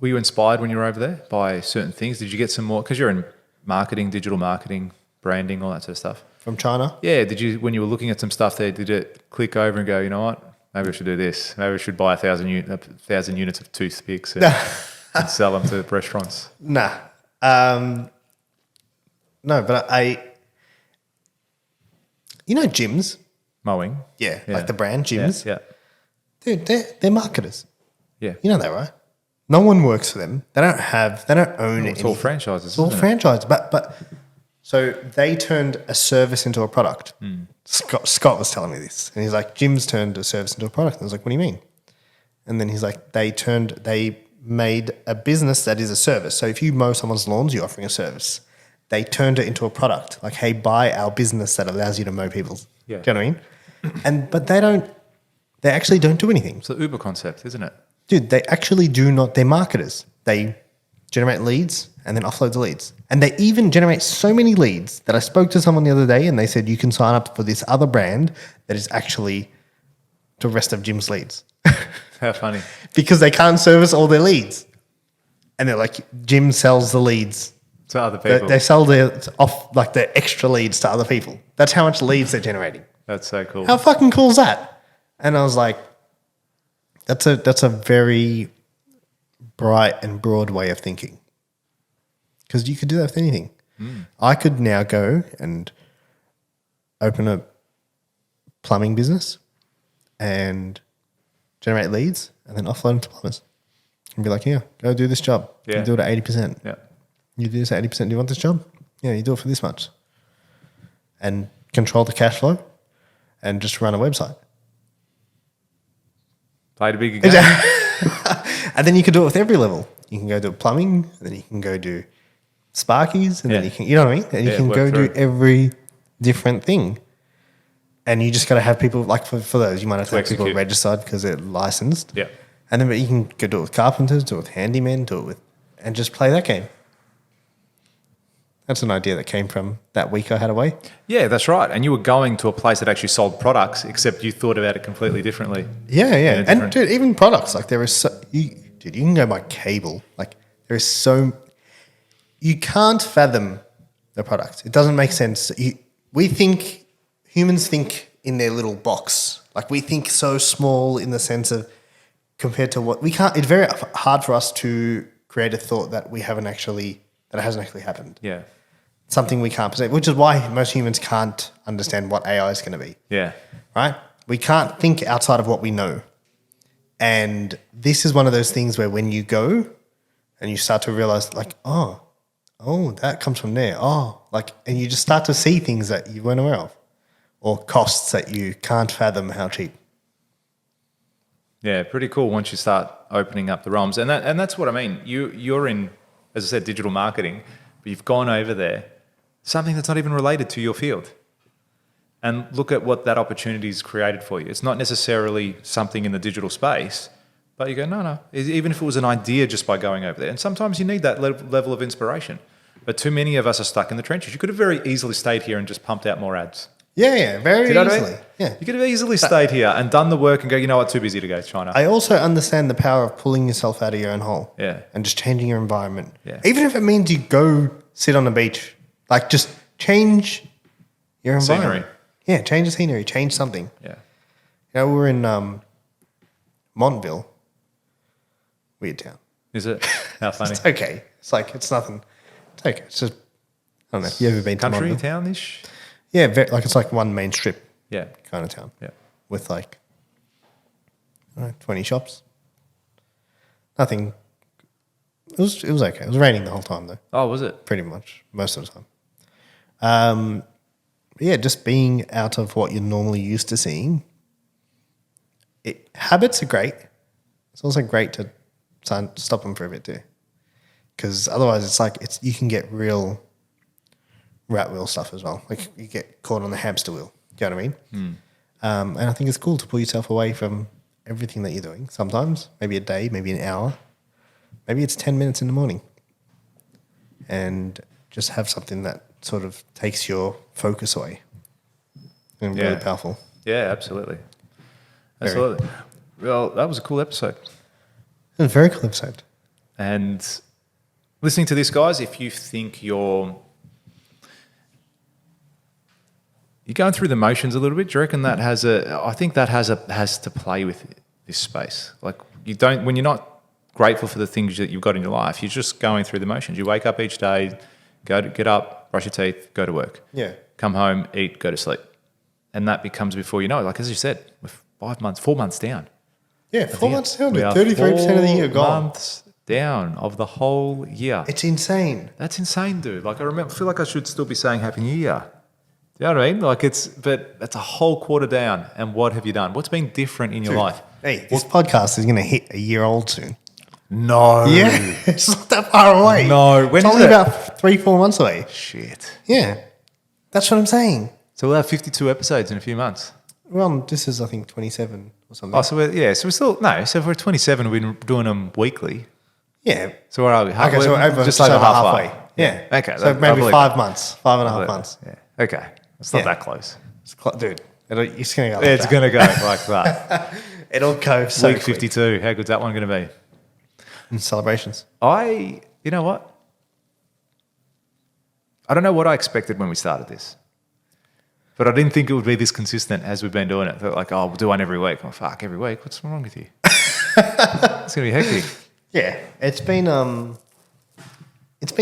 Were you inspired when you were over there by certain things? Did you get some more? Because you're in marketing, digital marketing, branding, all that sort of stuff. From China? Yeah. Did you, when you were looking at some stuff there, did it click over and go, you know what? Maybe I should do this. Maybe I should buy 1,000 units of toothpicks and sell them to restaurants. Nah. No, but you know gyms? Mowing. Yeah, like the brand gyms. Yeah. Dude, they're marketers. Yeah. You know that, right? No one works for them. They don't own it. It's all franchises. It's all franchise. But so they turned a service into a product. Scott was telling me this. And he's like, gyms turned a service into a product. And I was like, what do you mean? And then he's like, they made a business that is a service. So if you mow someone's lawns, you're offering a service. They turned it into a product. Like, hey, buy our business that allows you to mow people's. Yeah. Do you know what I mean? But they actually don't do anything. It's the Uber concept, isn't it? Dude, they actually do not, they're marketers. They generate leads and then offload the leads. And they even generate so many leads that I spoke to someone the other day and they said, you can sign up for this other brand that is actually the rest of Jim's leads. How funny. Because they can't service all their leads. And they're like, Jim sells the leads. To other people. They sell the extra leads to other people. That's how much leads they're generating. That's so cool. How fucking cool is that? And I was like, that's a very bright and broad way of thinking. Because you could do that with anything. I could now go and open a plumbing business and generate leads and then offload them to plumbers. And be like, yeah, go do this job. Yeah. You do it at 80%. Yeah. You do this at 80%. Do you want this job? Yeah, you do it for this much. And control the cash flow and just run a website. Played a bigger game. And then you can do it with every level. You can go do plumbing, and then you can go do Sparkies, and then you know what I mean? And you can go do every different thing. And you just got to have people, like for those, you might have to have people registered because they're licensed. Yeah. And then you can go do it with carpenters, do it with handymen, and just play that game. That's an idea that came from that week I had away. Yeah, that's right. And you were going to a place that actually sold products, except you thought about it completely differently. Yeah. And dude, even products, like there is you can go by cable. Like there is you can't fathom the product. It doesn't make sense. Humans think in their little box. Like we think so small in the sense of compared to what we can't. It's very hard for us to create a thought that it hasn't actually happened. Yeah. Something we can't perceive, which is why most humans can't understand what AI is going to be. Yeah. Right? We can't think outside of what we know. And this is one of those things where when you go and you start to realize like, oh, that comes from there. And you just start to see things that you weren't aware of or costs that you can't fathom how cheap. Yeah, pretty cool once you start opening up the realms. And that's what I mean. You're in, as I said, digital marketing, but you've gone over there, something that's not even related to your field. And look at what that opportunity has created for you. It's not necessarily something in the digital space, but you go, no. Even if it was an idea just by going over there. And sometimes you need that level of inspiration. But too many of us are stuck in the trenches. You could have very easily stayed here and just pumped out more ads. Yeah, very easily. I mean? Yeah. You could have easily stayed here and done the work and go, you know what, too busy to go to China. I also understand the power of pulling yourself out of your own hole. Yeah. And just changing your environment. Yeah. Even if it means you go sit on the beach, like just change your environment. Scenery. Yeah, change the scenery, change something. Yeah. You know, we're in Montville. Weird town. Is it? How funny. It's okay. It's nothing. It's okay. It's just, I don't know. Have you ever been to Country, Montville? town-ish? Yeah, it's like one main strip. Yeah. Kind of town. Yeah. With 20 shops. Nothing. It was okay. It was raining the whole time though. Oh, was it? Pretty much most of the time. Yeah, just being out of what you're normally used to seeing. Habits are great. It's also great to stop them for a bit too, because otherwise you can get real rat wheel stuff as well. Like you get caught on the hamster wheel. Do you know what I mean? And I think it's cool to pull yourself away from everything that you're doing. Sometimes, maybe a day, maybe an hour, maybe it's 10 minutes in the morning, and just have something that sort of takes your focus away. And really powerful. Yeah, absolutely. Absolutely. Well, that was a cool episode. It was a very cool episode. And listening to this, guys, if you think you're going through the motions a little bit, do you reckon that I think that has to play with this space. Like when you're not grateful for the things that you've got in your life, you're just going through the motions. You wake up each day, get up, brush your teeth, go to work. Yeah. Come home, eat, go to sleep. And that becomes, before you know it, like as you said, we're 4 months down. Yeah, 4 months down. We are 33% of the year 4 gone. months down of the whole year. It's insane. That's insane, dude. Like I feel like I should still be saying Happy New Year. Do you know what I mean? Like but that's a whole quarter down. And what have you done? What's been different in your life? Hey, this podcast is going to hit a year old soon. No. Yeah, it's not that far away. No. When it's is only it? about 3-4 months away. Shit. Yeah, that's what I'm saying. So we'll have 52 episodes in a few months. Well, this is, I think, 27 or something. Oh, so we're still, no, so if we're 27, we've been doing them weekly. Yeah. So where are we? Okay, so we're just over halfway. Yeah. Okay. So maybe 5 months, 5.5 months. Yeah. Okay. It's not that close. Dude, it's going to go like It's that. going to go like that. It'll go so Week quick. 52. How good's that one going to be? And celebrations. You know what? I don't know what I expected when we started this. But I didn't think it would be this consistent as we've been doing it. Like, we'll do one every week. Oh, fuck, every week? What's wrong with you? It's going to be hectic. Yeah, it's been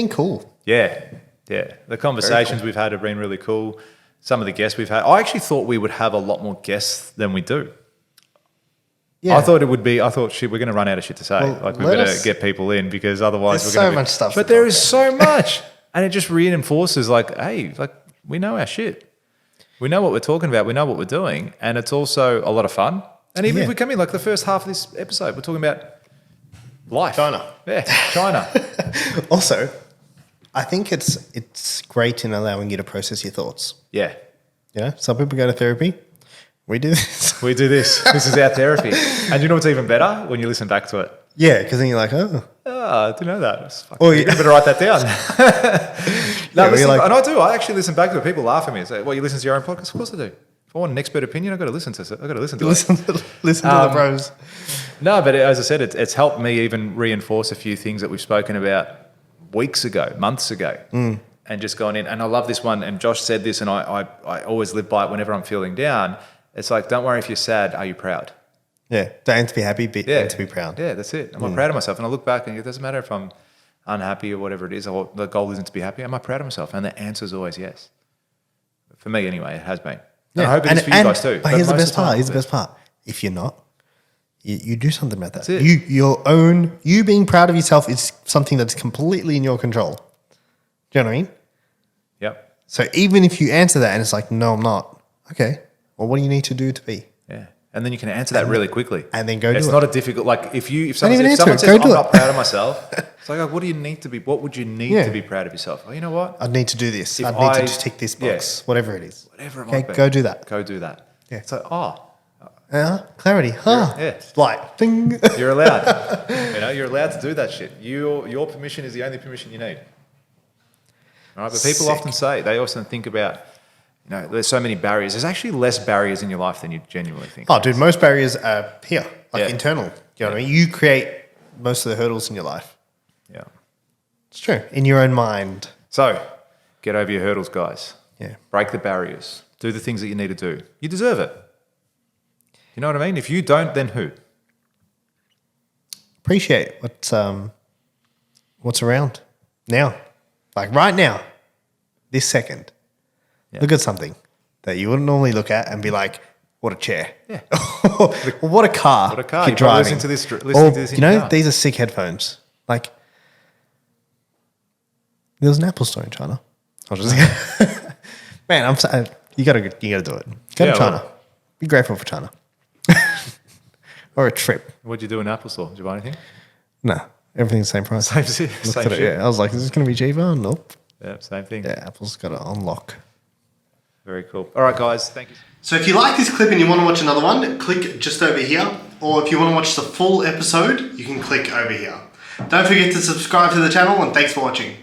cool. Yeah. The conversations we've had have been really cool. Some of the guests we've had. I actually thought we would have a lot more guests than we do. Yeah. I thought, shit, we're going to run out of shit to say. Well, Like, we better get people in because otherwise There's we're going to so much stuff But to there talk is so much. And it just reinforces like, hey, like we know our shit. We know what we're talking about. We know what we're doing. And it's also a lot of fun. And even if we come in, like the first half of this episode, we're talking about life. China. Yeah, China. Also, I think it's great in allowing you to process your thoughts. Yeah. You know, some people go to therapy. We do this. We do this. This is our therapy. And you know what's even better? When you listen back to it. Yeah, because then you're like, oh. I didn't know that. Oh, You yeah. better write that down. And I do. I actually listen back to it. People laugh at me and say, well, you listen to your own podcast? Of course I do. If I want an expert opinion, I've got to listen to it. Listen to the pros. No, but as I said, it's helped me even reinforce a few things that we've spoken about weeks ago, months ago, and just gone in. And I love this one. And Josh said this, and I always live by it whenever I'm feeling down. It's like, don't worry if you're sad. Are you proud? Yeah, don't aim to be happy, but aim to be proud. Yeah, that's it. Am I proud of myself? And I look back and it doesn't matter if I'm unhappy or whatever it is, or the goal isn't to be happy. Am I proud of myself? And the answer is always yes. For me, anyway, it has been. And I hope it is for you guys too. But here's the best part. Here's the best part. If you're not, you do something about that. That's it. You being proud of yourself is something that's completely in your control. Do you know what I mean? Yep. So even if you answer that and it's like, no, I'm not. Okay. Well, what do you need to do to be? Yeah. And then you can answer that really quickly. And then go do it. It's not a difficult, like if someone even answer says, it, go I'm do not it. proud of myself, it's like, what do you need to be, what would you need Yeah. to be proud of yourself? Oh, you know what? I'd need to do this. If I'd need to I- just tick this yeah. box, whatever it is. Whatever it Okay, might be. go do that. Go do that. Yeah. So, Clarity. yeah. Light. Ding. you're allowed. You're allowed to do that shit. Your permission is the only permission you need. All right, but people Sick. often say, they often think about, there's so many barriers. There's actually less barriers in your life than you genuinely think. Oh, dude, most barriers are here, like Yeah. internal. You know what I mean? You create most of the hurdles in your life. Yeah. It's true. In your own mind. So, get over your hurdles, guys. Yeah. Break the barriers. Do the things that you need to do. You deserve it. You know what I mean? If you don't, then who? Appreciate what's around now. Like right now, this second. Yeah. Look at something that you wouldn't normally look at and be like, what a chair. Yeah. Or what a car. What a car. You're You're probably driving. listening to this in you your know, car. these are sick headphones. Like, there was an Apple store in China. I was just man, you gotta do it. Go Yeah, to China. well. Be grateful for China. Or a trip. What'd you do in Apple Store? Did you buy anything? No, everything's the same price. Same shit. Looked Same at it, shit. yeah. I was like, is this going to be cheaper? Nope. Yeah, same thing. Yeah, Apple's got it on lock. Very cool. All right, guys. Thank you. So if you like this clip and you want to watch another one, click just over here. Or if you want to watch the full episode, you can click over here. Don't forget to subscribe to the channel and thanks for watching.